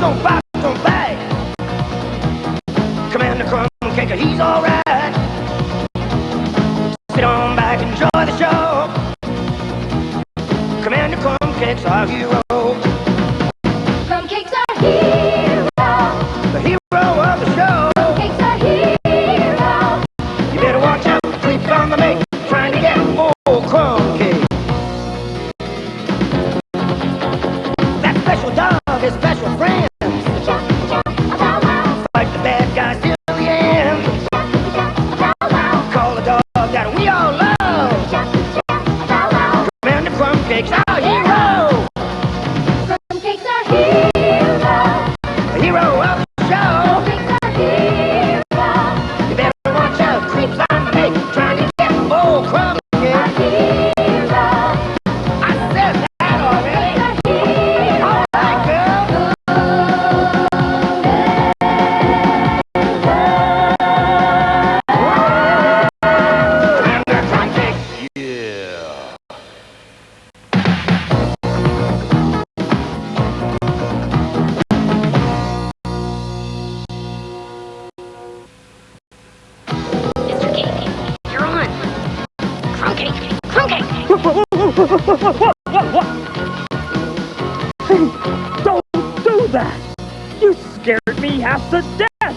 don't bite, don't bite. Commander Crumbcake, he's alright. Sit on back, enjoy the show. Commander Crumbcake's our hero. Crumbcake's our hero. The hero of the show. Crumbcake's our hero. You better watch out, creeps on the make, trying to get old Crumbcake. That special dog, his special friend. Fight the bad guys till the end. Call the dog that we all love. Commander Crumbcake's our hero. Crumbcake's our hero. The hero of the show. Crumbcake's our hero. You better watch out, creeps on the make, trying to get old Crumbcake. I said that already. All right, girl. Commander Crumbcake. Yeah. Mr. Cake, you're on. Crumbcake, Crumbcake. What? Hey, don't do that! You scared me half to death!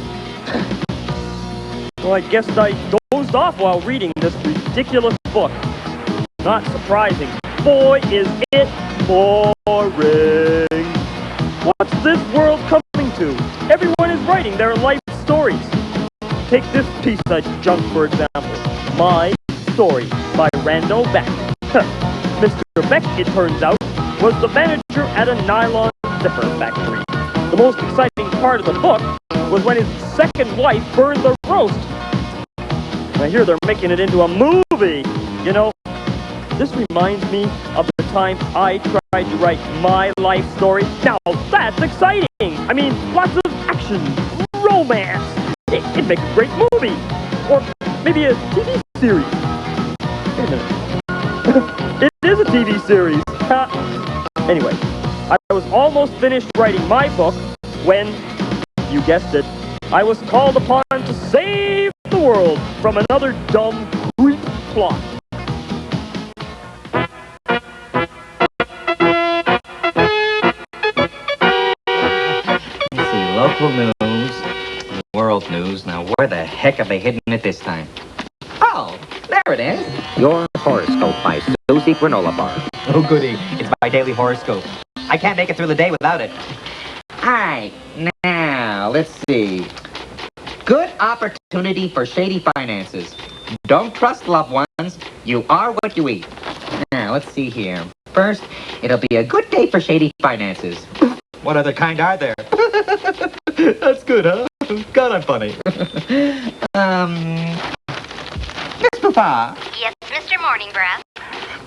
Well, I guess I dozed off while reading this ridiculous book. Not surprising. Boy, is it boring! What's this world coming to? Everyone is writing their life stories. Take this piece of junk, for example. My Story by Randall Beck. Mr. Beck, it turns out, was the manager at a nylon zipper factory. The most exciting part of the book was when his second wife burned the roast. I hear they're making it into a movie. You know, this reminds me of the time I tried to write my life story. Now that's exciting! I mean, lots of action, romance. It'd make a great movie. Or maybe a TV series. Wait a minute. It is a TV series. Anyway, I was almost finished writing my book when, you guessed it, I was called upon to save the world from another dumb creep plot. Let's see, local news, world news. Now, where the heck have they hidden it this time? Oh, there it is. Your Horoscope by Susie Granola Bar. Oh, goody. It's my daily horoscope. I can't make it through the day without it. All right, now, let's see. Good opportunity for shady finances. Don't trust loved ones. You are what you eat. Now, let's see here. First, it'll be a good day for shady finances. What other kind are there? That's good, huh? God, I'm funny. Miss Papa. Yes, Mr. Morning Breath.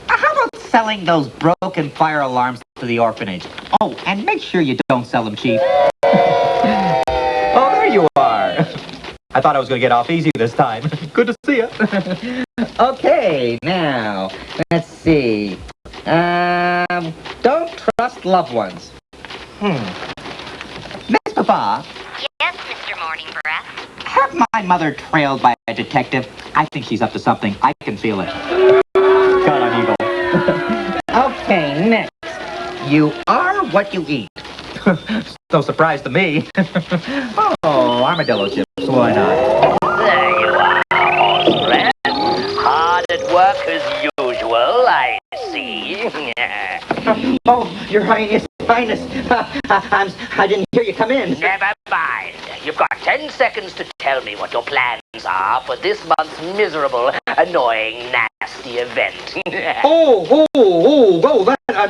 How about selling those broken fire alarms to the orphanage? Oh, and make sure you don't sell them cheap. Oh, there you are. I thought I was going to get off easy this time. Good to see you. Okay, now, let's see. Don't trust loved ones. Miss Papa. Yes, Mr. Morning Breath. Have my mother trailed by a detective. I think she's up to something. I can feel it. God, I'm evil. Okay, next. You are what you eat. No surprise to me. Oh, armadillo chips. Why not? There you are, horse friend. Hard at work as usual, I see. Oh, Your Highness. I didn't hear you come in. Never mind. You've got 10 seconds to tell me what your plans are for this month's miserable, annoying, nasty event.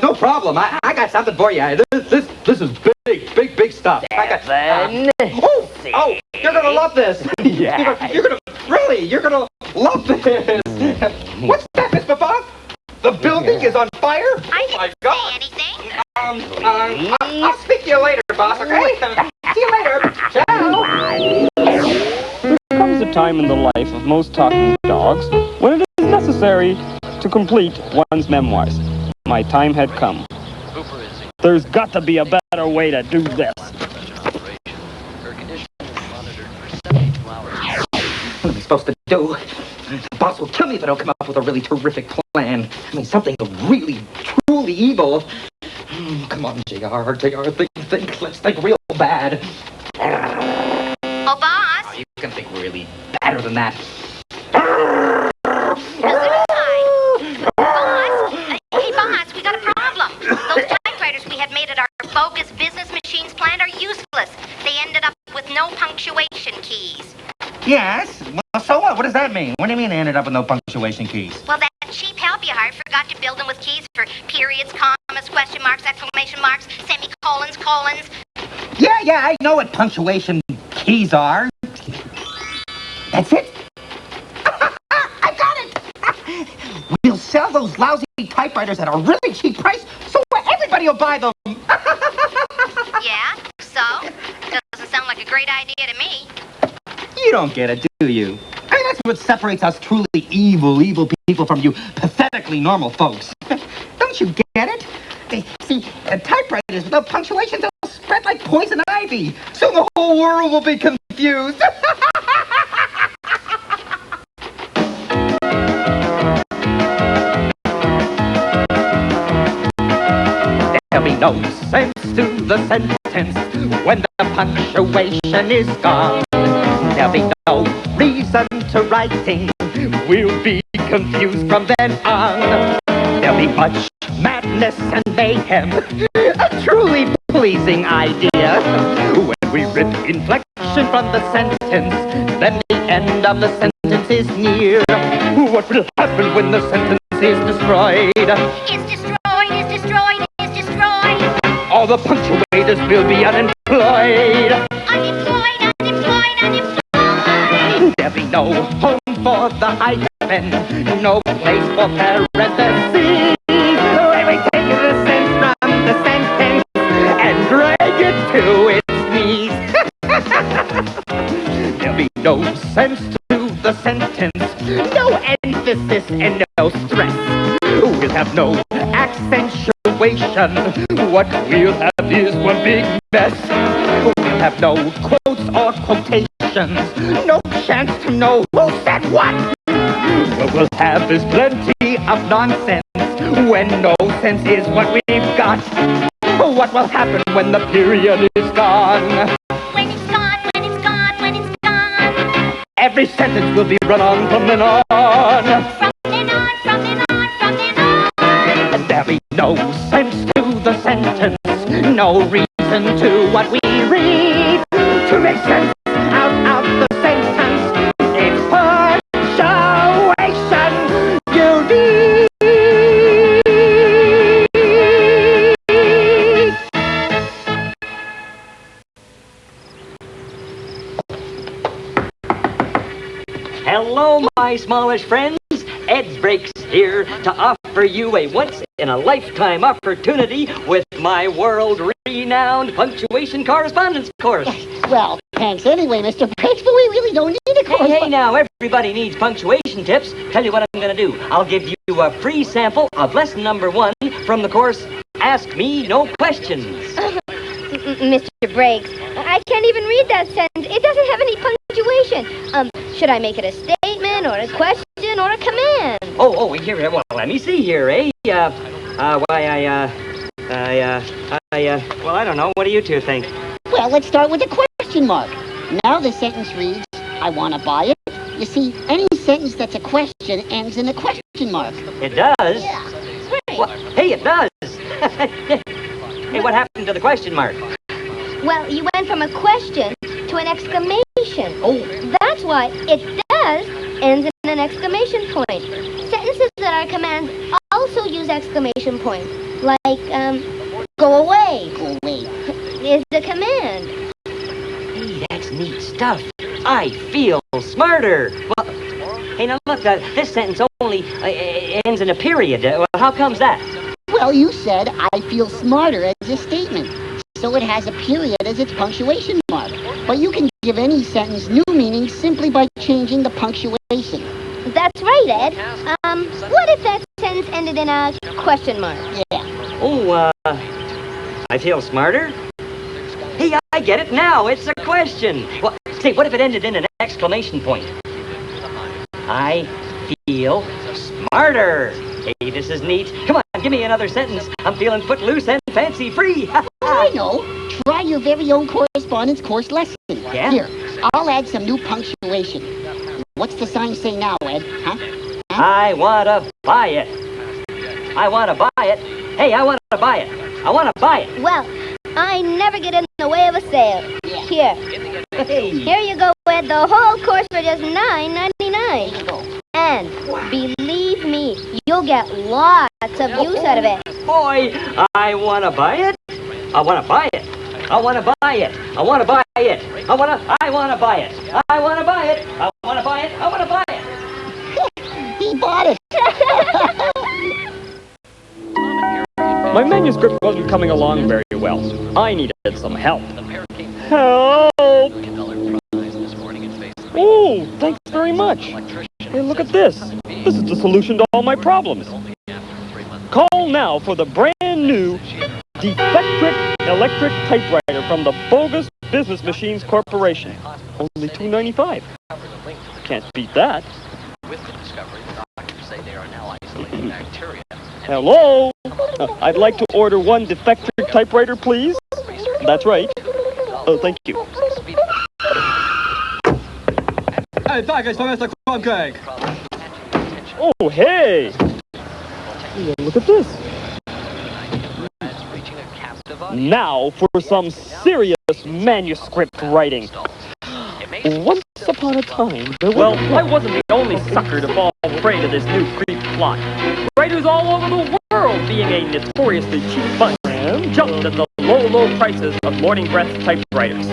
No problem. I got something for you. This is big stuff. You're gonna love this. Yeah. You're gonna love this. What's that, Miss Papa? The building is on fire? I Oh my didn't God. say anything. I'll speak to you later, boss, okay? See you later. Ciao. There comes a time in the life of most talking dogs when it is necessary to complete one's memoirs. My time had come. There's got to be a better way to do this. What am I supposed to do? The boss will kill me if I don't come up with a really terrific plan. I mean, something really, truly evil. Come on, JR, think. Let's think real bad. Oh, boss. You can think really better than that. Hey, boss, we got a problem. Those typewriters we had made at our bogus business machines plant are useless. They ended up with no punctuation keys. Yes? Well, so what? What does that mean? What do you mean they ended up with no punctuation keys? Well, that cheap help you hired forgot to build them with keys for periods, commas, question marks, exclamation marks, semicolons, colons. Yeah, I know what punctuation keys are. That's it? I got it! We'll sell those lousy typewriters at a really cheap price so everybody will buy them. Yeah? So? Doesn't sound like a great idea to me. You don't get it, do you? I mean, that's what separates us truly evil people from you pathetically normal folks. Don't you get it? See, typewriters without punctuation, they'll spread like poison ivy. So the whole world will be confused. There'll be no sense to the sentence when the punctuation is gone. There'll be no reason to writing. We'll be confused from then on. There'll be much madness and mayhem. A truly pleasing idea. When we rip inflection from the sentence, then the end of the sentence is near. What will happen when the sentence is destroyed? It's destroyed, it's destroyed, it's destroyed. All the punctuators will be unemployed. Unemployed, unemployed, unemployed. There'll be no home for the hyphen, no place for parentheses. When we take the sense from the sentence and drag it to its knees. There'll be no sense to the sentence, no emphasis and no stress. We'll have no accentuation. What we'll have is one big mess. We'll have no quotes or quotations, no chance to know who said what. What we'll have is plenty of nonsense when no sense is what we've got. What will happen when the period is gone? When it's gone, when it's gone, when it's gone. Every sentence will be run on from then on. From then on, from then on, from then on. And there'll be no sense to the sentence, no reason to what we read. To make sense out of the sentence, it's punctuation you need. Hello, my smallish friends. Ed's Breaks here to offer you a once-in-a-lifetime opportunity with my world-renowned punctuation correspondence course. Well, thanks anyway, Mr. Breaks, but we really don't need a course. Hey, now, everybody needs punctuation tips. Tell you what I'm going to do. I'll give you a free sample of lesson number 1 from the course Ask Me No Questions. Mr. Breaks, I can't even read that sentence. It doesn't have any punctuation. Should I make it a statement or a question or a command? Oh, here, well, let me see here, eh? Well, I don't know. What do you two think? Well, let's start with the question mark. Now the sentence reads, I want to buy it. You see, any sentence that's a question ends in a question mark. It does? Yeah. Well, hey, it does. Hey, what happened to the question mark? Well, you went from a question to an exclamation. Oh. That's why it does ends in an exclamation point. Sentences that are commands also use exclamation points. Like, go away. Go away. Is a command. Hey, that's neat stuff. I feel smarter. Well, hey, now look, this sentence only ends in a period. Well, how comes that? Well, you said, I feel smarter as a statement. So it has a period as its punctuation mark. But you can give any sentence new meaning simply by changing the punctuation. That's right, Ed. What if that sentence ended in a question mark? Yeah. Oh, I feel smarter? Hey, I get it now. It's a question. Well, Say, what if it ended in an exclamation point? I feel smarter. Hey, this is neat. Come on, give me another sentence. I'm feeling footloose and fancy free. I know. Try your very own correspondence course lesson. Yeah? Here, I'll add some new punctuation. What's the sign say now, Ed? Huh? I want to buy it. I want to buy it. Hey, I want to buy it. I want to buy it. Well, I never get in the way of a sale. Here. Hey. Here you go, Ed. The whole course for just $9.99. And believe me, you'll get lots of use out of it. Boy, I want to buy it. I want to buy it. I want to buy it. I want to buy it. I want to buy it. I want to buy it. I want to buy it. I want to buy it. He bought it. My manuscript wasn't coming along very well. I needed some help. Help! Oh, thanks very much. Hey, look at this. This is the solution to all my problems. Call now for the brand new Defectric electric typewriter from the Bogus Business Machines Corporation. Only $2.95. Can't beat that. Hello? I'd like to order one Defectric typewriter, please. That's right. Oh, thank you. Hey, package for Mr. Crumbcake. Oh, hey! Yeah, look at this. Now for some serious manuscript writing. Once upon a time, there was... Well, I wasn't the only sucker to fall prey to this new creep plot. Writers all over the world, being a notoriously cheap bunch, jumped at the low prices of Morning Breath typewriters.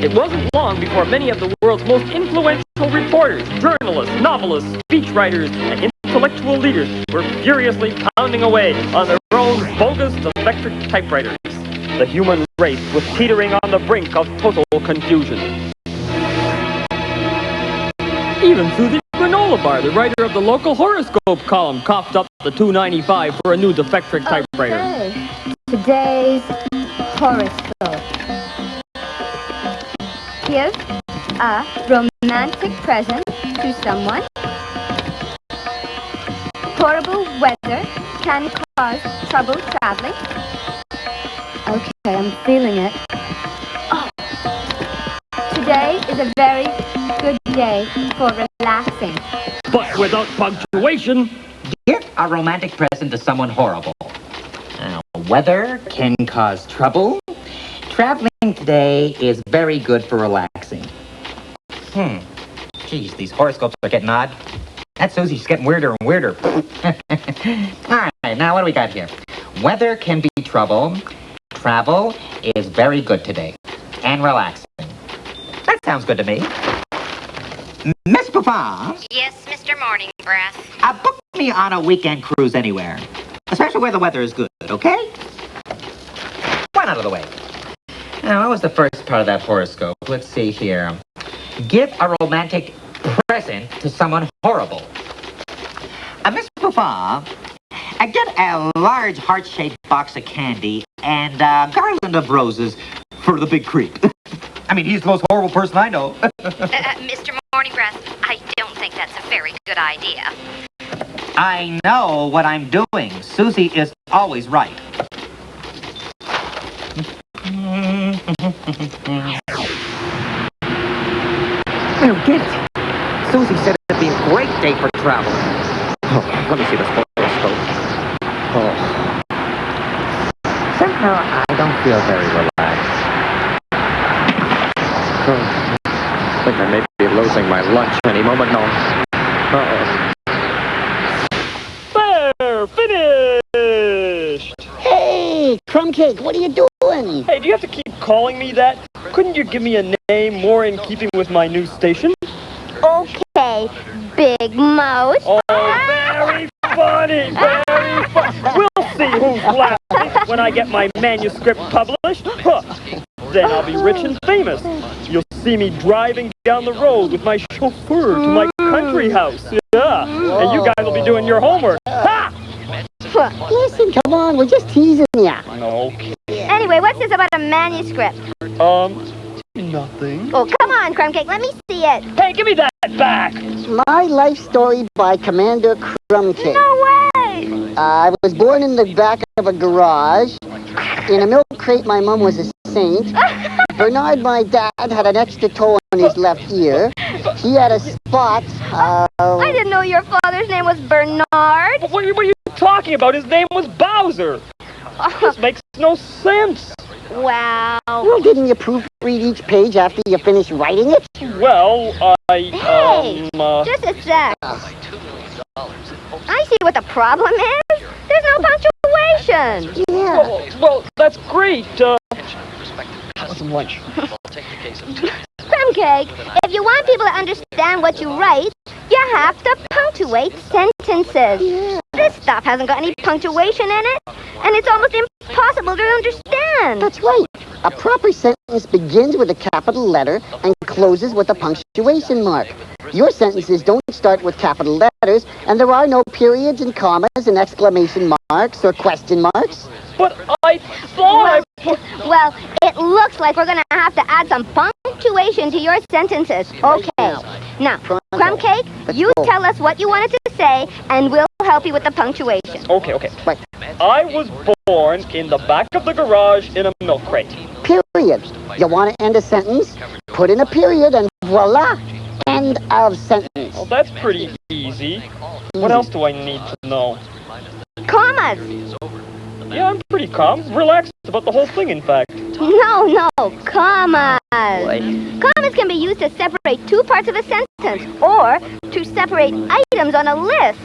It wasn't long before many of the world's most influential reporters, journalists, novelists, speechwriters, and intellectual leaders were furiously pounding away on their own bogus Defectric typewriters. The human race was teetering on the brink of total confusion. Even Susie Granola Bar, the writer of the local horoscope column, coughed up the $2.95 for a new Defectric typewriter. Okay. Today's horoscope. Give a romantic present to someone. Horrible weather can cause trouble traveling. Okay, I'm feeling it. Oh. Today is a very good day for relaxing. But without punctuation. Give a romantic present to someone horrible. Weather can cause trouble. Traveling today is very good for relaxing. Geez, these horoscopes are getting odd. That Susie's getting weirder and weirder. All right, now what do we got here? Weather can be trouble. Travel is very good today. And relaxing. That sounds good to me. Miss Buffon? Yes, Mr. Morning Breath. Book me on a weekend cruise anywhere. Especially where the weather is good, okay? One out of the way. Now, what was the first part of that horoscope? Let's see here. Give a romantic present to someone horrible. Miss Buffon, get a large heart-shaped box of candy and a garland of roses for the big creep. I mean, he's the most horrible person I know. Mr. Morning Breath, I don't think that's a very good idea. I know what I'm doing. Susie is always right. Well, get it. Susie said it'd be a great day for travel. Oh, let me see this horoscope. Oh. Somehow I don't feel very relaxed. Oh, I think I may be losing my lunch any moment now. There, finished! Hey, Crumbcake, what are you doing? Hey, do you have to keep calling me that? Couldn't you give me a name more in keeping with my new station? Okay, Big Mouse. Oh, very funny, very funny. We'll see who's laughing when I get my manuscript published. Huh. Then I'll be rich and famous. You'll see me driving down the road with my chauffeur to my country house. Yeah, and you guys will be doing your homework. Ha! Listen, come on, we're just teasing ya. Okay. Anyway, what's this about a manuscript? Nothing. Oh, come on, Crumbcake, let me see it. Hey, give me that back! My life story by Commander Crumbcake. No way! I was born in the back of a garage. In a milk crate, my mom was a saint. Bernard, my dad, had an extra toe on his left ear. He had a spot. I didn't know your father's name was Bernard. What are you talking about? His name was Bowser. This makes no sense. Wow. Well, didn't you proofread each page after you finished writing it? Well, Hey, just a sec. I see what the problem is. There's no punctuation. Yeah. well, that's great. Have some lunch. Crumbcake, if you want people to understand what you write, you have to punctuate sentences. Yeah. This stuff hasn't got any punctuation in it, and it's almost impossible to understand. That's right. A proper sentence begins with a capital letter and closes with a punctuation mark. Your sentences don't start with capital letters, and there are no periods and commas and exclamation marks or question marks. But I thought Well, it looks like we're going to have to add some punctuation to your sentences. Okay. Now, Crumbcake, you tell us what you wanted to say, and we'll help you with the punctuation. Okay. Right. I was born in the back of the garage in a milk crate. Period. You want to end a sentence? Put in a period and voila! End of sentence. Well, that's pretty easy. What else do I need to know? Commas. Yeah, I'm pretty calm. Relaxed about the whole thing, in fact. No, commas. Commas can be used to separate two parts of a sentence or to separate items on a list.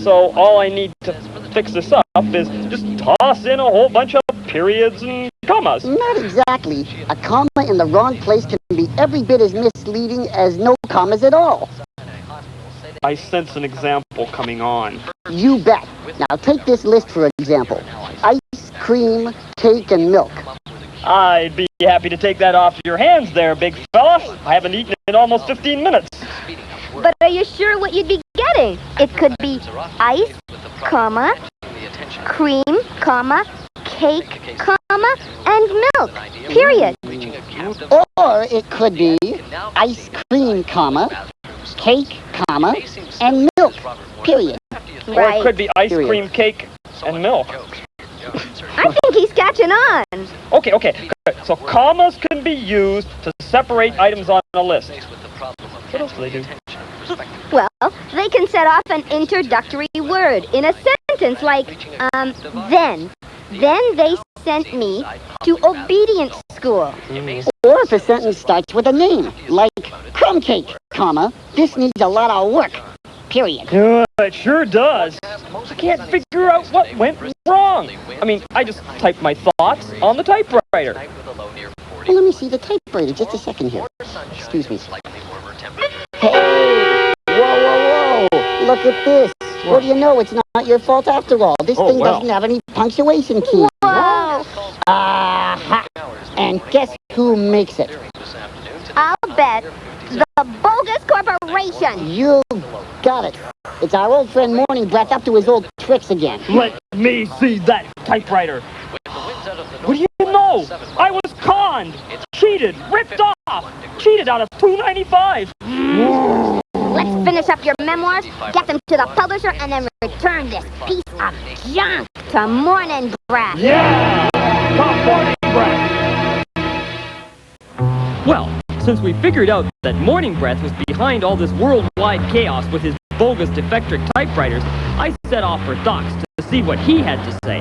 So all I need to fix this up is just toss in a whole bunch of periods and commas. Not exactly. A comma in the wrong place can be every bit as misleading as no commas at all. I sense an example coming on. You bet. Now take this list for example. Ice, cream, cake, and milk. I'd be happy to take that off your hands there, big fella. I haven't eaten in almost 15 minutes. But are you sure what you'd be getting? It could be ice, comma, cream, comma, cake, comma, and milk. Period. Or it could be ice cream, comma, cake, comma, and milk. Period. Or it could be ice Period. cream, cake, and milk. I think he's catching on. Okay, good. So commas can be used to separate items on a list. What else do they do? Well, they can set off an introductory word in a sentence like, then. Then they sent me to obedience school. Or if a sentence starts with a name, like Crumbcake, comma, this needs a lot of work. Period. It sure does. I can't figure out what went wrong. I mean, I just typed my thoughts on the typewriter. Well, let me see the typewriter. Just a second here. Excuse me. Hey! Whoa! Look at this. What do you know? It's not your fault after all. This thing doesn't have any punctuation key. Whoa! Aha! And guess who makes it? I'll bet the bogus corporation. You got it. It's our old friend Morning Breath up to his old tricks again. Let me see that typewriter. What do you know? I was conned, cheated, ripped off, cheated out of $2.95. Let's finish up your memoirs, get them to the publisher, and then return this piece of junk to Morning Breath. Yeah! Top Morning Breath! Well, since we figured out that Morning Breath was behind all this worldwide chaos with his bogus defectric typewriters, I set off for Doc's to see what he had to say.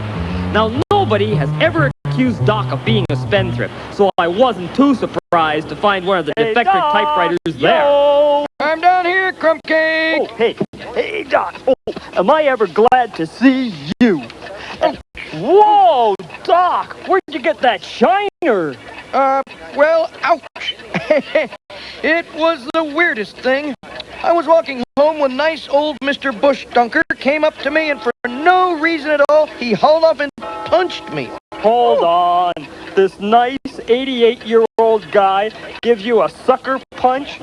Now, nobody has ever accused Doc of being a spendthrift, so I wasn't too surprised to find one of the defectric typewriters there. I'm down here, Crumbcake. Oh, hey, Doc. Oh, am I ever glad to see you? Whoa, Doc, where'd you get that shiner? Well, ouch. It was the weirdest thing. I was walking home when nice old Mr. Bush Dunker came up to me, and for no reason at all, he hauled off and punched me. Hold on. This nice 88-year-old guy gives you a sucker punch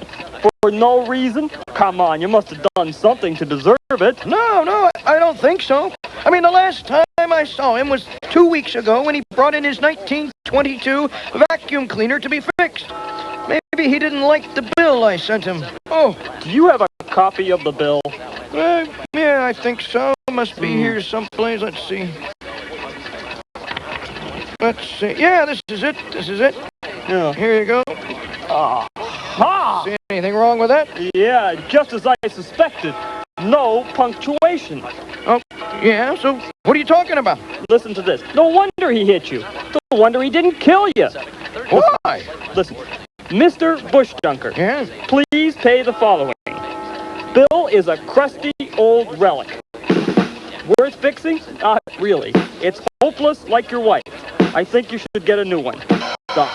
for no reason? Come on, you must have done something to deserve it. No, I don't think so. I mean, the last time I saw him was 2 weeks ago when he brought in his 1922 vacuum cleaner to be fixed. Maybe he didn't like the bill I sent him. Oh. Do you have a copy of the bill? Yeah, I think so. Must be here someplace. Let's see. Let's see. Yeah, this is it. This is it. Yeah. Here you go. Ha! See anything wrong with that? Yeah, just as I suspected. No punctuation. Oh, yeah? So what are you talking about? Listen to this. No wonder he hit you. No wonder he didn't kill you. Why? Listen, Mr. Bushdunker, Yeah? please pay the following. Bill is a crusty old relic. Worth fixing? Not really. It's hopeless like your wife. I think you should get a new one. Doc.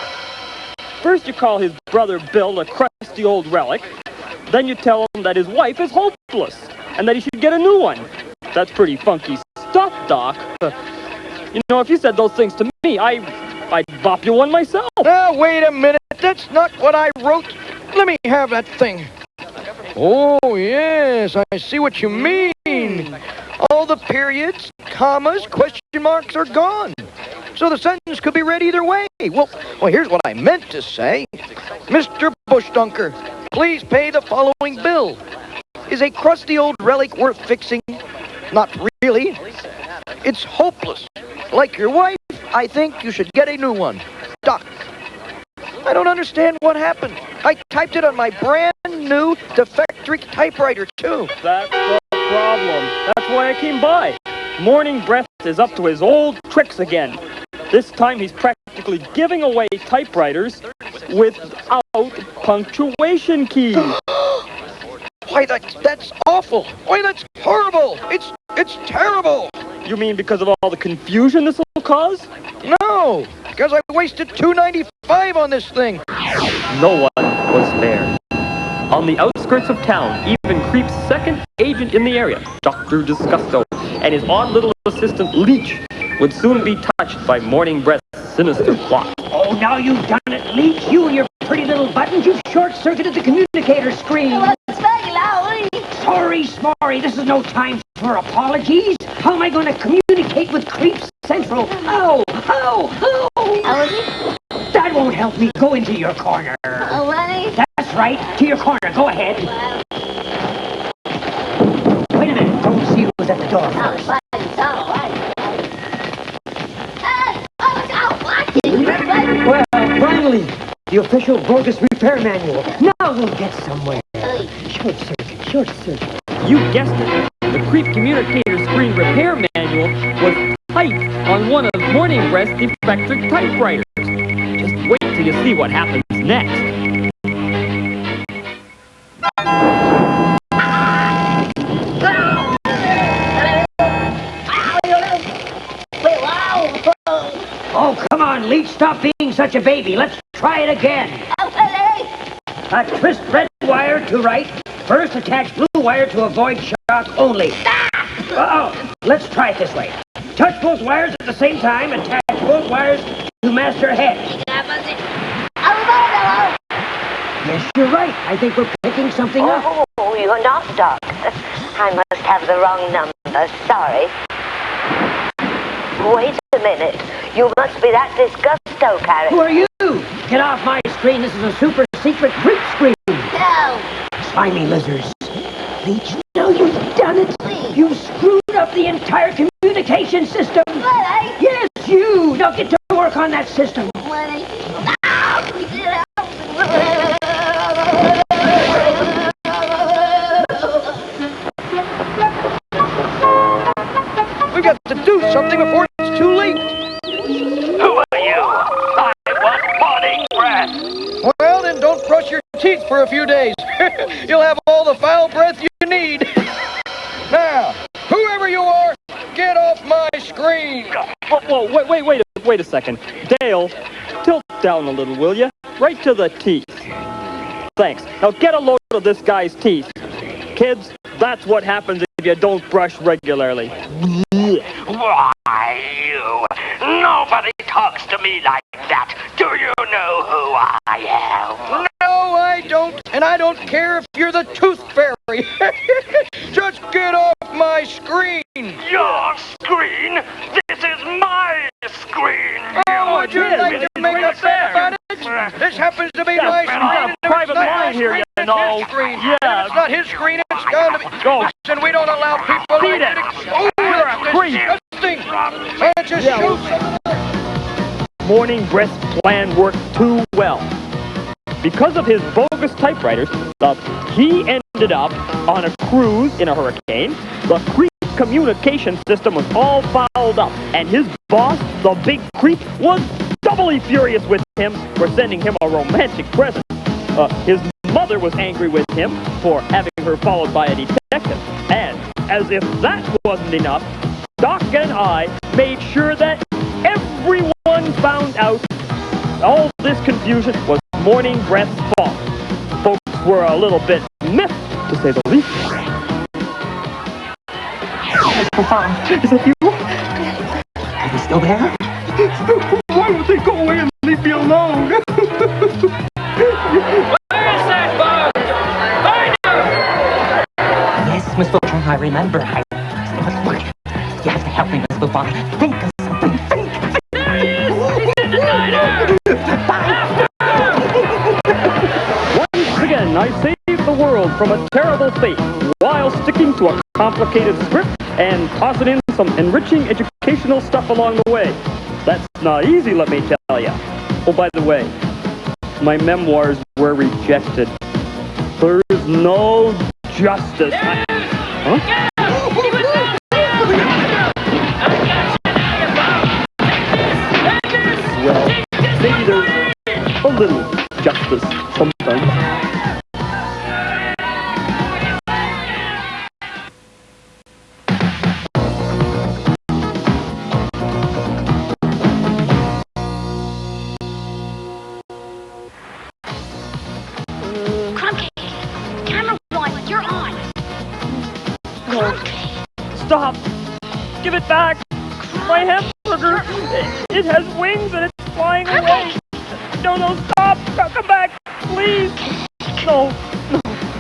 First you call his brother Bill a crusty old relic. Then you tell him that his wife is hopeless and that he should get a new one. That's pretty funky stuff, Doc. You know, if you said those things to me, I'd bop you one myself. Now, wait a minute. That's not what I wrote. Let me have that thing. Oh, yes, I see what you mean. All the periods, commas, question marks are gone. So the sentence could be read either way. Well, here's what I meant to say. Mr. Bushdunker, please pay the following bill. Is a crusty old relic worth fixing? Not really. It's hopeless. Like your wife, I think you should get a new one. Doc. I don't understand what happened. I typed it on my brand new defectric typewriter, too. That's the problem. That's why I came by. Morning Breath is up to his old tricks again. This time he's practically giving away typewriters without punctuation keys. Why, that's awful. Why, that's horrible. It's terrible. You mean because of all the confusion this will cause? No, because I wasted $2.95 on this thing. No one was spared. On the outskirts of town, even Creep's second agent in the area, Dr. Disgusto, and his odd little assistant, Leech, would soon be touched by Morning Breath's sinister plot. Oh, now you've done it, Leech. You and your pretty little buttons. You've short-circuited the communicator screen. It's very loud. Sorry, Smarry. This is no time for apologies. How am I going to communicate with Creep Central? Ow! Ow! Ow! How is it? That won't help me. Go into your corner. Oh, really? That's right. To your corner. Go ahead. Wait a minute. Don't see who's at the door first. Well, finally, the official bogus repair manual. Now we'll get somewhere. Short circuit. You guessed it. The Creep communicator screen repair manual was typed on one of Morning Breath's defective typewriters. Just wait till you see what happens next. Oh, come on, Leech. Stop being such a baby. Let's try it again. Twist red wire to right. First, attach blue wire to avoid shock only. Uh-oh. Let's try it this way. Touch both wires at the same time. Attach both wires to master head. Yes, you're right. I think we're picking something up. Oh, you're not, Doc. I must have the wrong number. Sorry. Wait a minute. You must be that Disgusto character. Who are you? Get off my screen. This is a super secret creep screen. No. Slimy lizards. Leech, no, you've done it. You've screwed up the entire communication system. What? Yes, you. Now get to work on that system. We've got to do something before it's too late. Who are you? I want Morning Breath. Well, then don't brush your teeth for a few days. You'll have all the foul breath you need. Now, whoever you are, get off my screen. Whoa, wait a second. Dale, tilt down a little, will you? Right to the teeth. Thanks. Now get a load of this guy's teeth. Kids, that's what happens if you don't brush regularly. Why, you? Nobody talks to me like that. Do you know who I am? No, I don't. And I don't care if you're the Tooth Fairy. Just get off my screen. You're got a private line here, you know. Yeah. If it's not his screen, it's going to be. Go. And we don't allow people Beat it. Oh, You're a creep. disgusting. Can't just show Morning Breath's plan worked too well. Because of his bogus typewriters, he ended up on a cruise in a hurricane. The creep communication system was all fouled up, and his boss, the big creep, was doubly furious with him for sending him a romantic present. His mother was angry with him for having her followed by a detective. And as if that wasn't enough, Doc and I made sure that everyone found out all this confusion was Morning Breath's fault. Folks were a little bit miffed, to say the least. Is that you? Are you still there? Why don't they go away and leave me alone? Where is that bug? Find her! Yes, Miss Bouchon, I remember. Look, you have to help me, Miss Bouchon. Think of something. Think. There he is! He's in the diner! Once again, I saved the world from a terrible fate while sticking to a complicated script and tossing in some enriching educational stuff along the way. That's not easy, let me tell you. Oh, by the way, my memoirs were rejected. There's no justice. Huh? Well, maybe there's a little justice sometimes. Crumbcake, camera one, you're on. Crumbcake. Stop! Give it back! My hamburger! It has wings and it's flying away! No, stop! Come back! Please! No,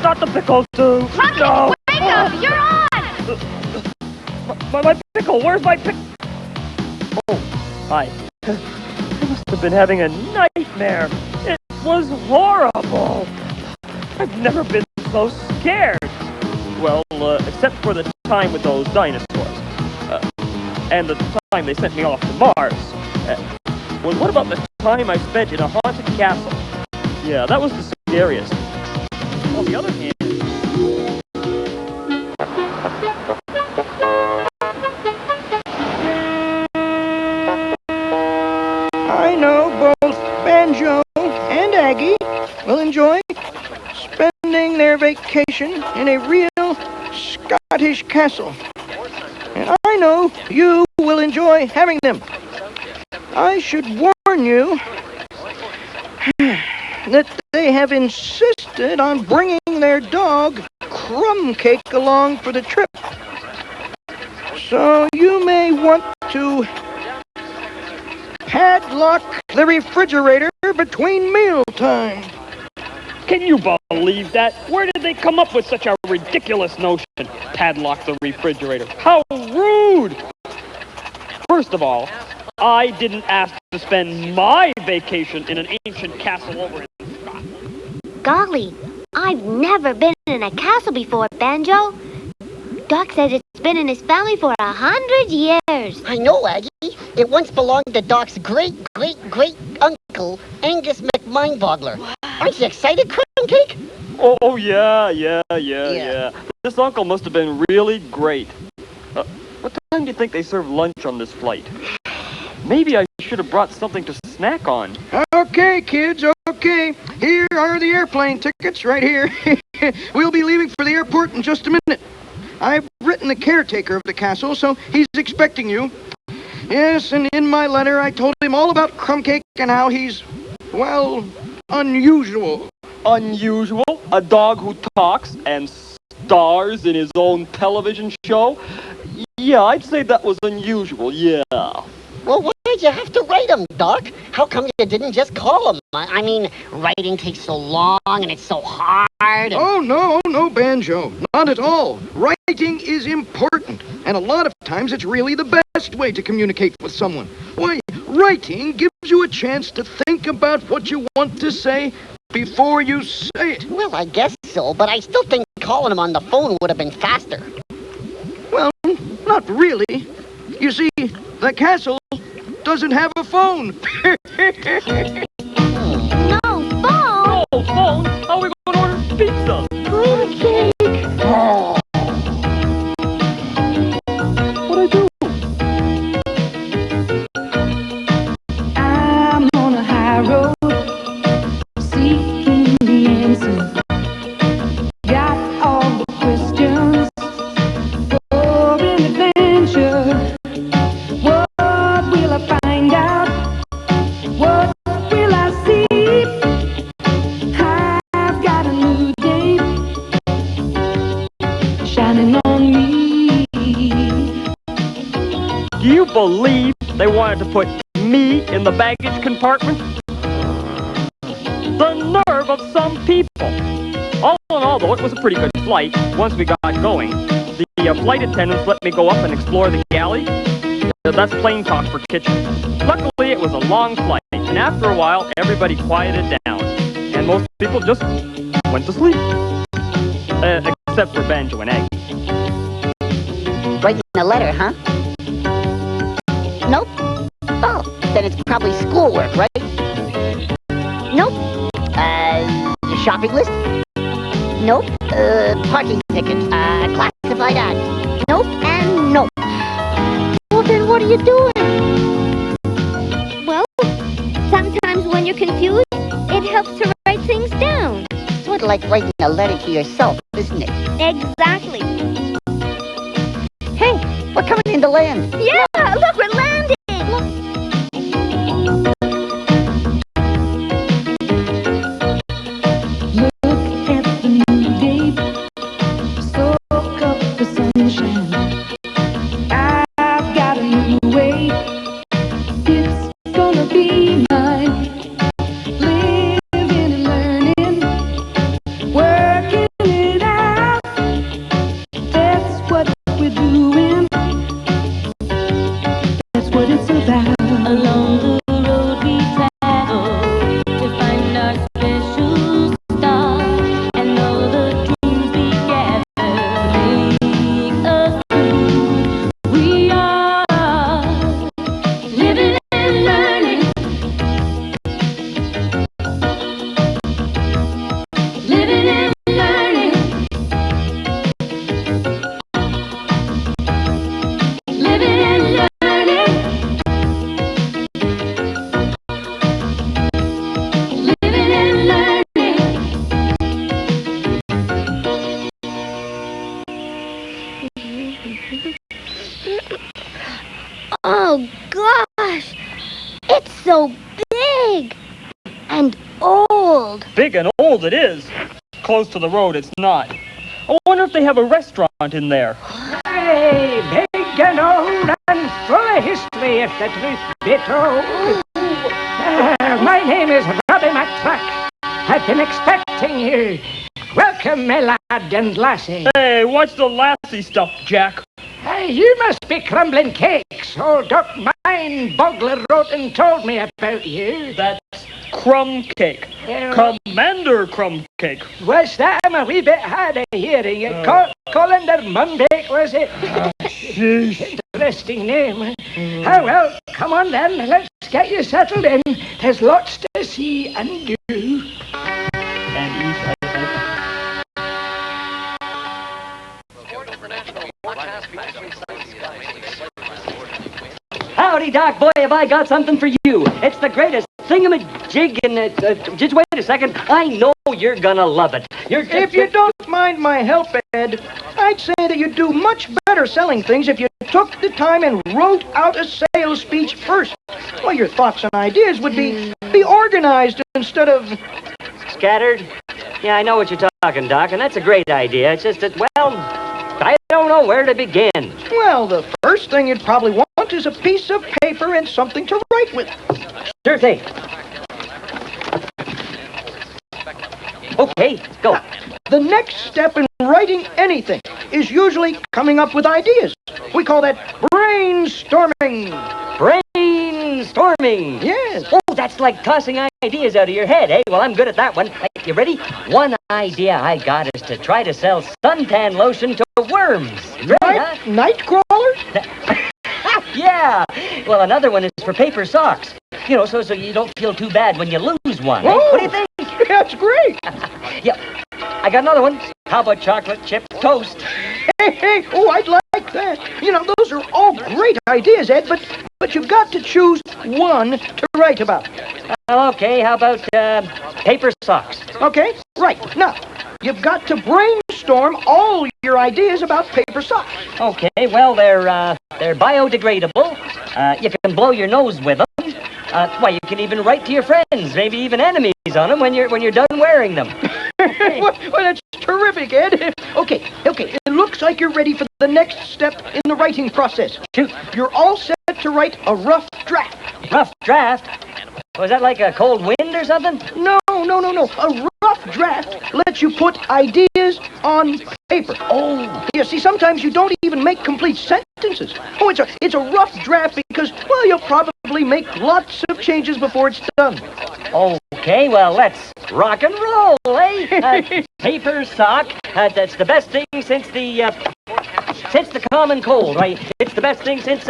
not the pickle too! No! Wake up, you're on! My pickle! Where's my pickle? Oh, hi. I must have been having a nightmare. It was horrible! I've never been so scared! Well, except for the time with those dinosaurs. And the time they sent me off to Mars. Well, what about the time I spent in a haunted castle? Yeah, that was the scariest. On the other hand... I know both Banjo and Aggie will enjoy spending their vacation in a real Scottish castle. And I know you will enjoy having them. I should warn you that they have insisted on bringing their dog, Crumbcake, along for the trip. So you may want to padlock the refrigerator between mealtime. Can you believe that? Where did they come up with such a ridiculous notion? Padlock the refrigerator. How rude! First of all, I didn't ask to spend my vacation in an ancient castle over in Scotland. Golly, I've never been in a castle before, Banjo. Doc says it's been in his family for 100 years. I know, Aggie. It once belonged to Doc's great-great-great-uncle, Angus McMindboggler. Aren't you excited, Crumbcake? Oh, yeah. This uncle must have been really great. What time do you think they serve lunch on this flight? Maybe I should have brought something to snack on. Okay, kids, okay. Here are the airplane tickets right here. We'll be leaving for the airport in just a minute. I've written the caretaker of the castle, so he's expecting you. Yes, and in my letter I told him all about Crumbcake and how he's, well, unusual. Unusual? A dog who talks and stars in his own television show? Yeah, I'd say that was unusual, yeah. Well, why'd you have to write him, Doc? How come you didn't just call him? I mean, writing takes so long and it's so hard. Oh, no, Banjo. Not at all. Writing is important. And a lot of times it's really the best way to communicate with someone. Why, writing gives you a chance to think about what you want to say before you say it. Well, I guess so, but I still think calling him on the phone would have been faster. Well, not really. You see, the castle doesn't have a phone. No phone! Oh, phone? How are we going to order pizza? Crumbcake! Oh. What'd I do? I'm on a high road, seeking the answers. Got all the questions for an adventure. What will I find out? What will I see? I've got a new day shining on me. Do you believe they wanted to put me in the baggage compartment? The nerve of some people. All in all, though, it was a pretty good flight once we got going. The flight attendants let me go up and explore the galley. That's plain talk for kitchen. Luckily, it was a long flight, and after a while, everybody quieted down. And most people just went to sleep. Except for Banjo and Egg. Writing a letter, huh? Nope. Oh, then it's probably schoolwork, right? Nope. The shopping list? Nope. Parking tickets. Classified ads. Nope and nope. Well, then what are you doing? Well, sometimes when you're confused, it helps to write things down. Sort of like writing a letter to yourself, isn't it? Exactly. Hey, we're coming into land. Yeah, look, we're landing. Look at the new day, soak up the sunshine. I've got a new way, it's gonna be mine. Living and learning, working it out. That's what we're doing. That's what it's about. Along the road we travel to find our special star, and all the dreams we gather make us who we are. Living and learning, living and learning, living and learning, living and learning. Oh, gosh. It's so big and old. Big and old it is. Close to the road, it's not. I wonder if they have a restaurant in there. Hey, big and old and full of history, if the truth be told. My name is Robbie McTruck. I've been expecting you. Welcome, my lad and lassie. Hey, what's the lassie stuff, Jack? Hey, you must be crumbling cakes. Old Doc Mine Bogler wrote and told me about you. That's Crumbcake. Commander Crumbcake. Was that I'm a wee bit hard of hearing? Colander Mumbake, was it? Interesting name. Oh, well, come on then. Let's get you settled in. There's lots to see and do. And eat, I think. Howdy, Doc. Boy, have I got something for you. It's the greatest thingamajig, and just wait a second. I know you're gonna love it. If you don't mind my help, Ed, I'd say that you'd do much better selling things if you took the time and wrote out a sales speech first. Well, your thoughts and ideas would be organized instead of... Scattered? Yeah, I know what you're talking, Doc, and that's a great idea. It's just that, well, I don't know where to begin. Well, the first thing you'd probably want is a piece of paper and something to write with. Sure thing. Okay, go. The next step in writing anything is usually coming up with ideas. We call that brainstorming. Brainstorming. Yes. Oh, That's like tossing ideas out of your head, eh? Well, I'm good at that one. Hey, you ready? One idea I got is to try to sell suntan lotion to worms. Right, huh? Nightcrawler? Yeah. Well, another one is for paper socks. You know, so you don't feel too bad when you lose one. Eh? Oh, What do you think? That's great. Yeah. I got another one. How about chocolate chip toast? Hey, oh, I'd like that. You know, those are all great ideas, Ed, but you've got to choose one to write about. Okay, how about paper socks? Okay, right. Now, you've got to brainstorm all your ideas about paper socks. Okay, well, they're biodegradable. You can blow your nose with them. Well, you can even write to your friends, maybe even enemies on them when you're done wearing them. Well, that's terrific, Ed. Okay. It looks like you're ready for the next step in the writing process. Shoot. You're all set to write a rough draft. Rough draft? Was that like a cold wind or something? No. A rough draft lets you put ideas on paper. Oh. You see, sometimes you don't even make complete sentences. Oh, it's a rough draft because, well, you'll probably make lots of changes before it's done. Okay, well, let's rock and roll, eh? Paper sock, that's the best thing since the common cold, right? It's the best thing since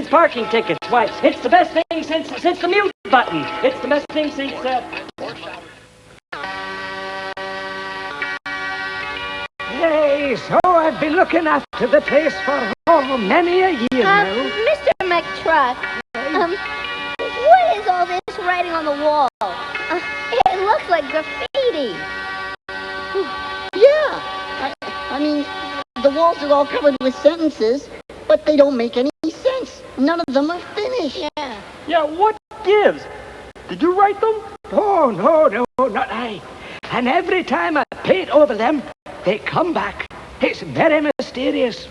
parking tickets. Why, it's the best thing since the mute button. It's the best thing since, Hey, so I've been looking after the place for many a year now. Mr. McTruck, what is all this writing on the wall? It looks like graffiti. Yeah. I mean, the walls are all covered with sentences, but they don't make any sense. None of them are finished. Yeah. Yeah, what gives? Did you write them? Oh, no, not I. And every time I paint over them, they come back. It's very mysterious.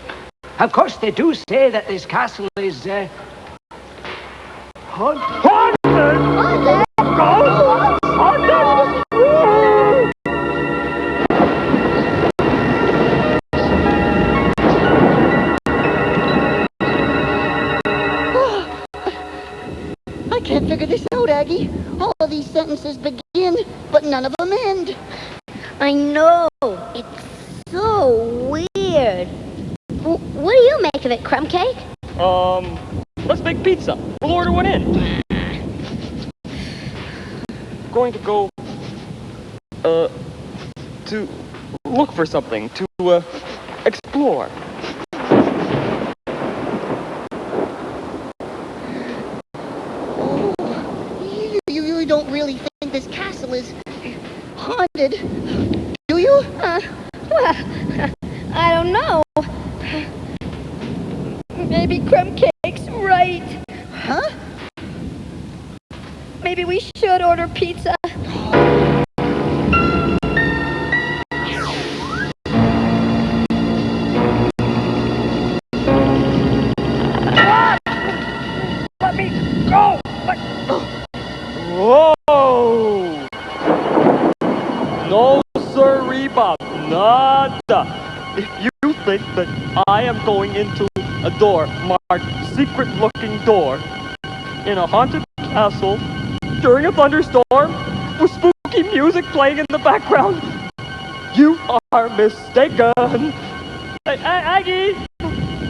Of course, they do say that this castle is, haunted. Haunted? Ghosts? Haunted? I can't figure this out, Aggie. All of these sentences begin, but none of them end. I know. It's so weird. What do you make of it, Crumbcake? Let's make pizza. We'll order one in. Going to go, to look for something, to, explore. You don't really think this castle is haunted, do you? Well, I don't know. Maybe Crumbcake's right. Huh? Maybe we should order pizza. Let me go! Whoa! No, sirree, Bob. Nada. If you think that I am going into a door marked secret-looking door in a haunted castle during a thunderstorm with spooky music playing in the background, you are mistaken. Hey, Aggie!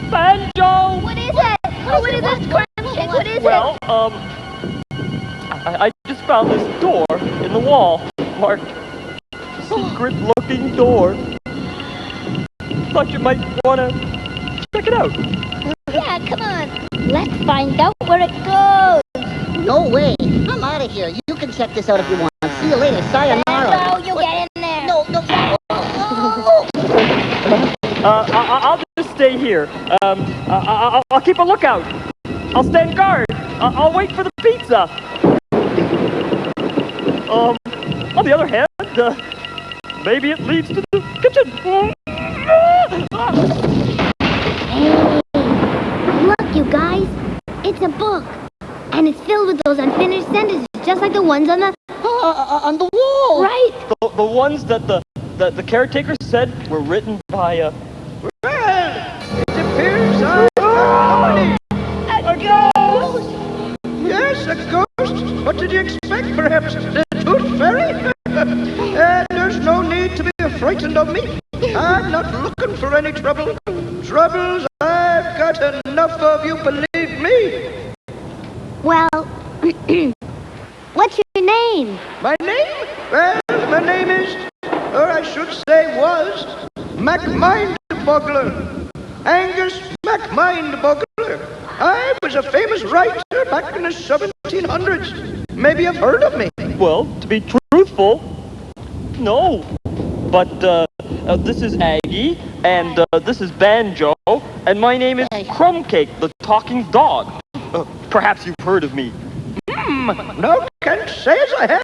Banjo! What is it? What is this, Crumbcake? What is Well, I just found this door in the wall marked secret-looking door. Thought you might want to check it out. Yeah, come on. Let's find out where it goes. No way. I'm out of here. You can check this out if you want. See you later. Sayonara. No, you get in there. No. I'll just stay here. I'll keep a lookout. I'll stand guard. I'll wait for the pizza. On the other hand, maybe it leads to the kitchen. Hey, look, you guys. It's a book. And it's filled with those unfinished sentences, just like the ones on the wall. Right. The ones that the caretaker said were written by Well, it appears I'm A ghost! Yes, a ghost. What did you expect, perhaps? The Tooth Fairy? And there's no need to be frightened of me. I'm not looking for any trouble. Troubles, I've got enough of, you believe me. Well, what's your name? My name? Well, my name is, or I should say was, MacMindboggler. Angus MacMindboggler. I was a famous writer back in the 1700s. Maybe you've heard of me. Well, to be truthful, no. But this is Aggie, and this is Banjo, and my name is Crumbcake, the talking dog. Perhaps you've heard of me. No, can't say as I have.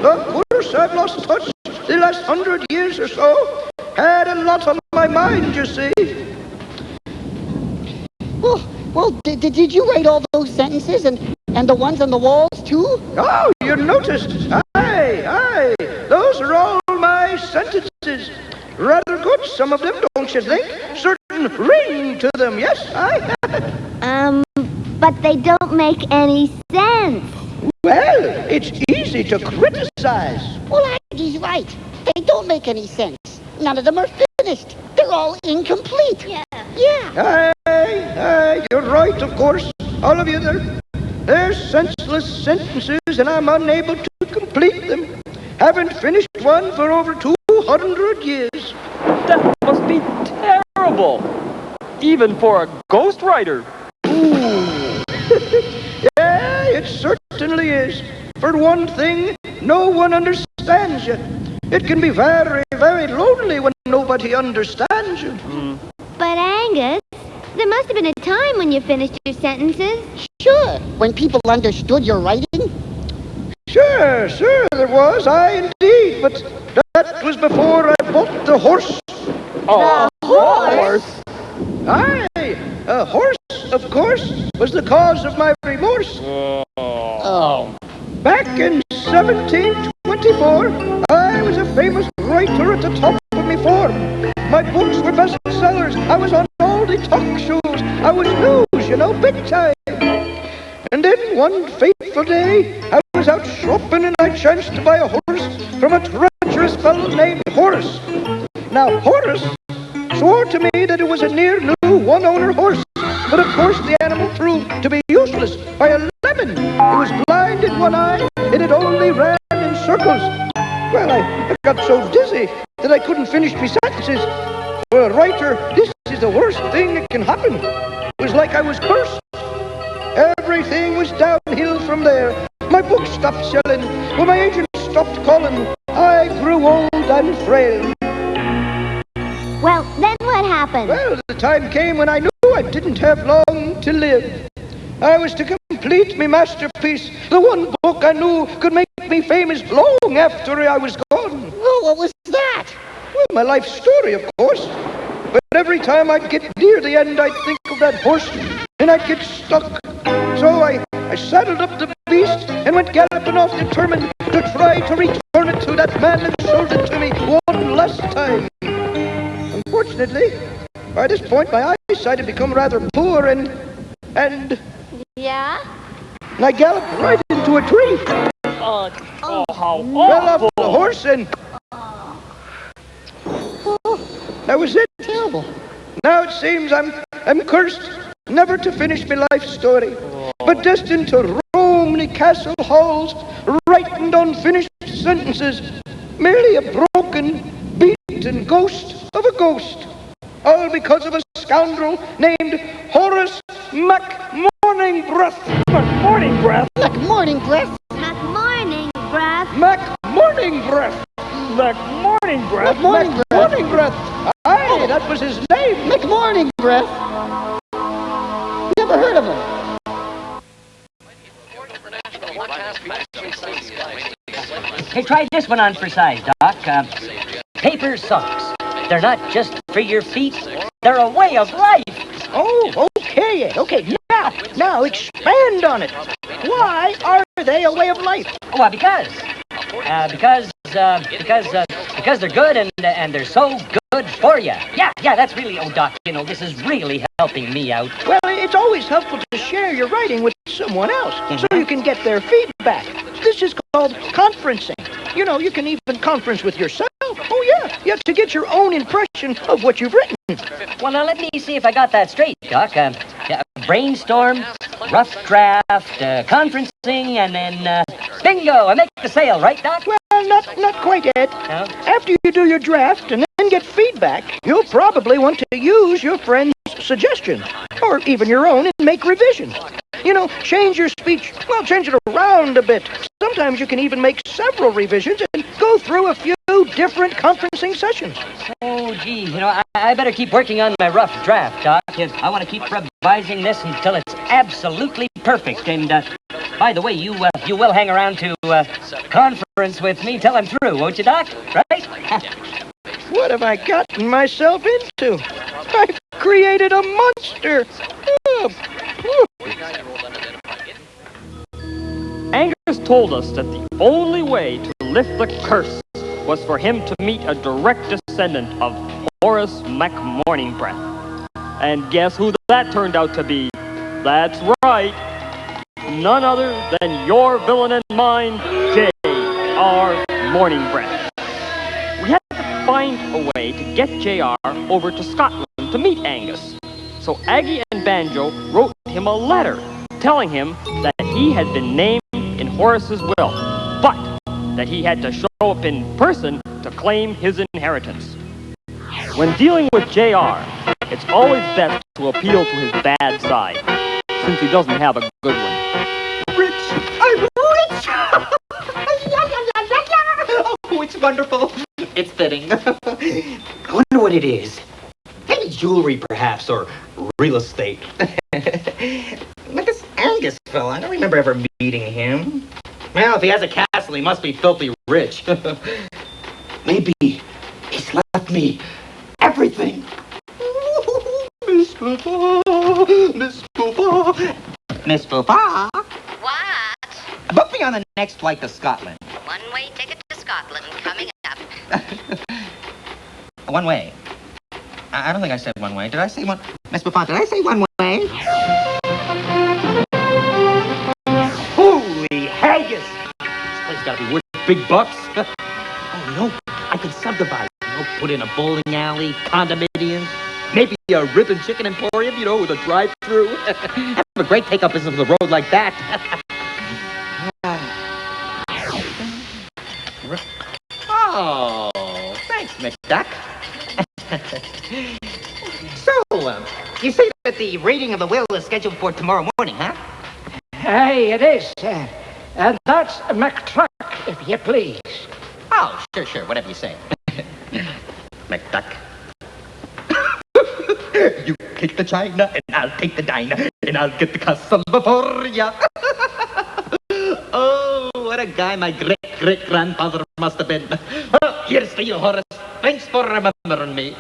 Of course, I've lost touch the last 100 years or so. Had a lot on my mind, you see. Well, did you write all those sentences and the ones on the walls, too? Oh, you noticed. Aye. Those are all my sentences. Rather good, some of them, don't you think? Certain ring to them, yes, aye. But they don't make any sense. Well, it's easy to criticize. Well, Aggie's right. They don't make any sense. None of them are finished. They're all incomplete. Yeah. Aye, you're right, of course. All of you, they're senseless sentences, and I'm unable to complete them. Haven't finished one for over 200 years. That must be terrible. Even for a ghostwriter. Yeah, it certainly is. For one thing, no one understands you. It can be very, very lonely when nobody understands you. But Angus, there must have been a time when you finished your sentences. Sure, when people understood your writing. Sure, there was, aye, indeed, but that was before I bought the horse. Oh, the horse? Aye, a horse, of course, was the cause of my remorse. Oh. Back in 1724, I was a famous writer at the top of my form. My books were bestsellers. I was on all the talk shows. I was news, big time. And then one fateful day, I was out shopping and I chanced to buy a horse from a treacherous fellow named Horace. Now, Horace swore to me that it was a near new one-owner horse. But of course the animal proved to be useless by a lemon. It was blind in one eye and it only ran in circles. Well, I got so dizzy that I couldn't finish my sentences. For a writer, this is the worst thing that can happen. It was like I was cursed. Everything was downhill from there. My book stopped selling. When my agent stopped calling, I grew old and frail. Well, then what happened? Well, the time came when I knew I didn't have long to live. I was to complete my masterpiece, the one book I knew could make me famous long after I was gone. Oh, what was that? Well, my life story, of course. But every time I'd get near the end, I'd think of that horse, and I'd get stuck. So I saddled up the beast and went galloping off, determined to try to return it to that man that sold it to me one last time. Unfortunately, by this point, my eyesight had become rather poor, and Yeah? I galloped right into a tree. How awful. Fell off the horse, and that was it. Terrible. Now it seems I'm cursed, never to finish my life story, but destined to roam the castle halls, writing unfinished sentences, merely a broken, beaten ghost of a ghost, all because of a scoundrel named Horace MacMorningbreath. MacMorningbreath? MacMorningbreath? MacMorningbreath. MacMorningbreath. MacMorningbreath? MacMorningbreath. Aye, that was his name. MacMorningbreath? Never heard of him. Hey, try this one on for size, Doc. Paper socks. They're not just for your feet. They're a way of life. Oh, okay. Now expand on it. Why are they a way of life? Well, because they're good and they're so good for you. Yeah, that's really, oh, Doc, you know, this is really helping me out. Well, it's always helpful to share your writing with someone else so you can get their feedback. This is called conferencing. You know, you can even conference with yourself. Oh, yeah, to get your own impression of what you've written. Well, now, let me see if I got that straight, Doc. Brainstorm, rough draft, conferencing, and then, bingo, I make the sale, right, Doc? Well, not quite, Ed. No? After you do your draft and then get feedback, you'll probably want to use your friend's suggestions, or even your own, and make revisions. You know, change your speech. Well, change it around a bit. Sometimes you can even make several revisions and go through a few different conferencing sessions. Oh, gee, you know, I better keep working on my rough draft, Doc. I want to keep revising this until it's absolutely perfect. And, by the way, you will hang around to conference with me till I'm through, won't you, Doc? Right? What have I gotten myself into? I've created a monster. Angus told us that the only way to lift the curse was for him to meet a direct descendant of Horace McMorningbreath. And guess who that turned out to be? That's right, none other than your villain and mine, J.R. Morningbreath. We had to find a way to get J.R. over to Scotland to meet Angus. So Aggie and Banjo wrote him a letter telling him that he had been named in Horace's will, but that he had to show up in person to claim his inheritance. When dealing with J.R., it's always best to appeal to his bad side, since he doesn't have a good one. Rich! I'm rich! Oh, it's wonderful. It's fitting. I wonder what it is. Maybe jewelry, perhaps, or real estate. Look, this Angus fella. I don't remember ever meeting him. Well, if he has a castle, he must be filthy rich. Maybe he's left me everything. Miss Fufa, Miss Fufa. Miss Fufa. What? Book me on the next flight to Scotland. One-way ticket to Scotland coming up. One way. I don't think I said one way. Did I say one? Miss Buffon, did I say one way? Holy haggis! This place gotta be worth big bucks. Oh, no. I could subdivide. You know, put in a bowling alley, condominiums, maybe a rib and chicken emporium, you know, with a drive-through. Have a great take-up business with the road like that. Oh, thanks, McDuck. So, you say that the reading of the will is scheduled for tomorrow morning, huh? Aye, it is. And that's McTruck, if you please. Oh, sure, whatever you say. McDuck. You take the china, and I'll take the diner, and I'll get the castle before ya. Oh, what a guy my great-great-grandfather must have been. Well, here's to you, Horace. Thanks for remembering me.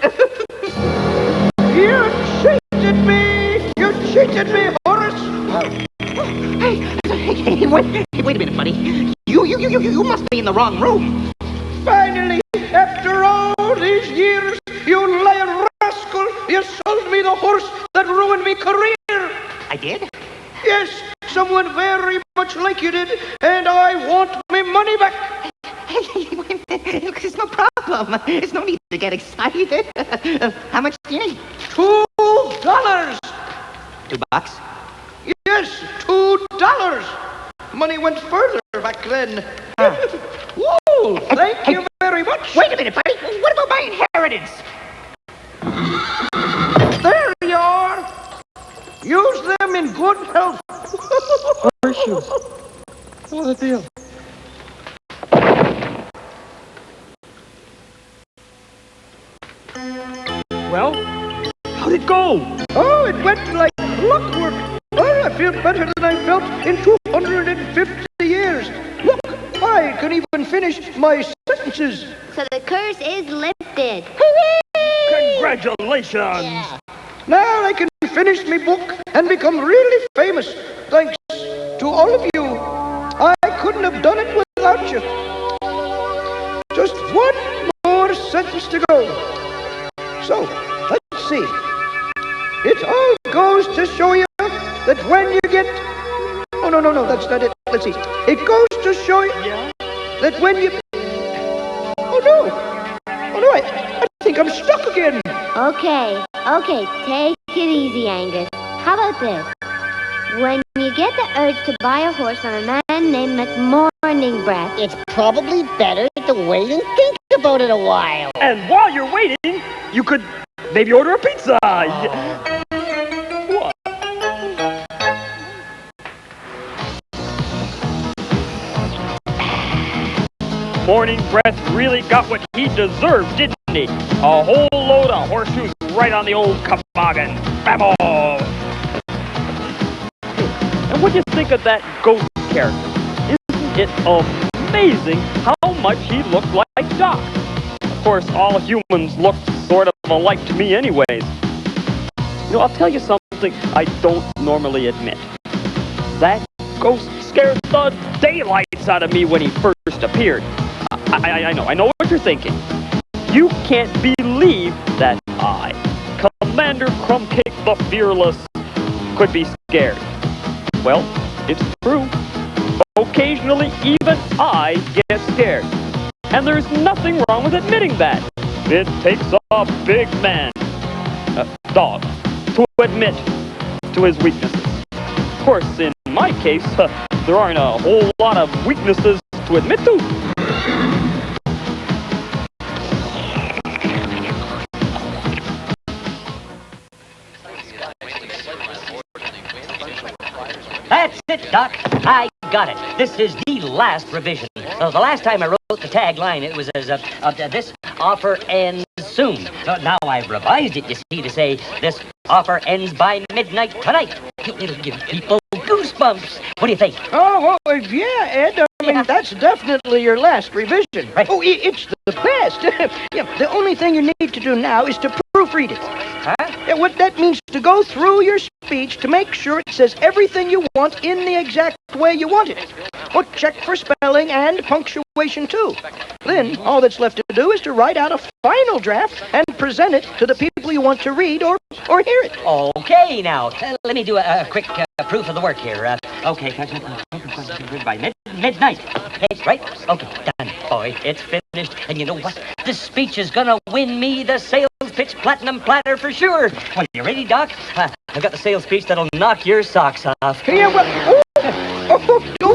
You cheated me! You cheated me, Horace! Hey, wait a minute, buddy. You must be in the wrong room. Finally, after all these years, you lying rascal, you sold me the horse that ruined me career. I did? Yes, someone very much like you did, and I want my money back. Hey, wait a minute. There's no problem. There's no need to get excited. How much do you need? $2. $2? Yes, $2. Money went further back then. Whoa, thank you very much. Wait a minute, buddy. What about my inheritance? There you are. Use them in good health. Horseshoes. What a deal. Well, how'd it go? Oh, it went like clockwork. Oh, I feel better than I felt in 250 years. Look, I can even finish my sentences. So the curse is lifted. Congratulations! Yeah. Now I can finish my book and become really famous. Thanks to all of you. I couldn't have done it without you. Just one more sentence to go. So, let's see. It all goes to show you that when you get... Oh, no, that's not it. Let's see. It goes to show you that when you... Oh, no, I think I'm stuck again. Okay, take it easy, Angus. How about this? When you get the urge to buy a horse from a man named McMorning Breath, It's probably better to wait and think about it a while. And while you're waiting, you could maybe order a pizza. What? Morning Breath really got what he deserved, didn't he? A whole load of horseshoes right on the old toboggan. Babble! And what do you think of that ghost character? Isn't it amazing how much he looked like Doc? Of course, all humans look sort of alike to me anyways. You know, I'll tell you something I don't normally admit. That ghost scared the daylights out of me when he first appeared. I know what you're thinking. You can't believe that I, Commander Crumbcake the Fearless, could be scared. Well, it's true. Occasionally, even I get scared. And there's nothing wrong with admitting that. It takes a big man, a dog, to admit to his weaknesses. Of course, in my case, there aren't a whole lot of weaknesses to admit to. That's it, Doc. I got it. This is the last revision. The last time I wrote the tagline, it was as this offer ends soon. Now I've revised it, you see, to say this offer ends by midnight tonight. It'll give people goosebumps. What do you think? Oh, well, yeah, Ed. I mean, that's definitely your last revision. Right. Oh, it's the best. Yeah, the only thing you need to do now is to proofread it. Huh? Yeah, what that means to go through your speech to make sure it says everything you want in the exact way you want it. Well, check for spelling and punctuation, too. Then, all that's left to do is to write out a final draft and present it to the people you want to read or hear it. Okay, now, let me do a quick proof of the work here. Okay, by midnight. Okay, right? Okay, done. Boy, it's finished. And you know what? This speech is gonna win me the sales pitch platinum platter for sure. Well, you ready, Doc? I've got the sales speech that'll knock your socks off. Yeah, well,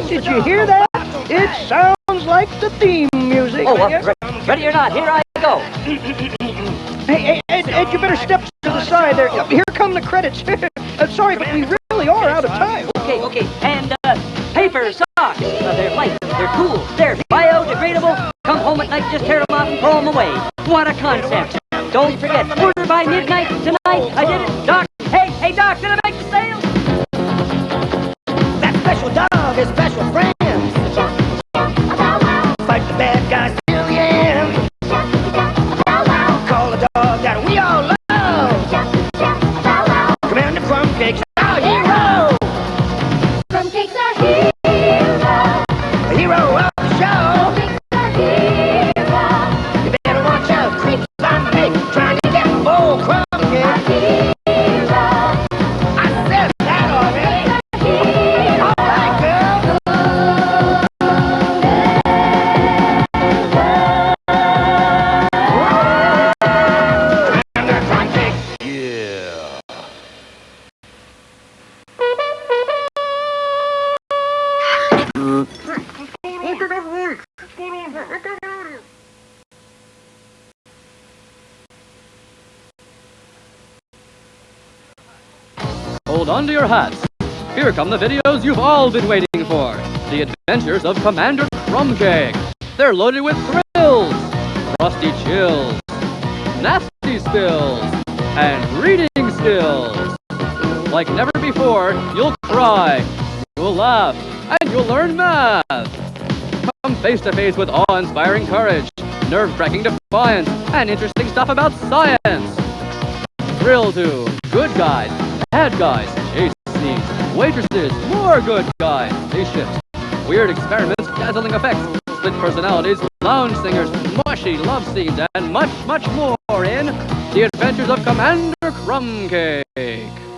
did you hear that? It sounds like the theme music. Oh, ready or not, here I go. Hey, Ed, you better step to the side there. Here come the credits. Sorry, but we really are out of time. Okay. And, paper socks. They're light, they're cool, they're biodegradable. Come home at night, just tear them off and throw them away. What a concept. Don't forget, order by midnight tonight. I did it. Doc, hey, Doc, did I make the sale? That special dog has special friends. Fight the bad guys till the end. Call a dog that we all love. Commander Crumbcake's our hero. Crumbcake's our hero. The hero of the show. Crumbcake's our hero. You better watch out, creeps on the bait, trying to get old Crumbcake. I said that already. All right, girl. Commander Crumbcake. Yeah. Hold on to your hats. Here come the videos you've all been waiting for. The Adventures of Commander Crumbcake. They're loaded with thrills, frosty chills, nasty spills, and reading skills. Like never before, you'll cry, you'll laugh, and you'll learn math. Come face to face with awe-inspiring courage, nerve-wracking defiance, and interesting stuff about science. Thrill to good guys, bad guys, chase scenes, waitresses, more good guys, spaceships, weird experiments, dazzling effects, split personalities, lounge singers, mushy love scenes, and much, much more in The Adventures of Commander Crumbcake.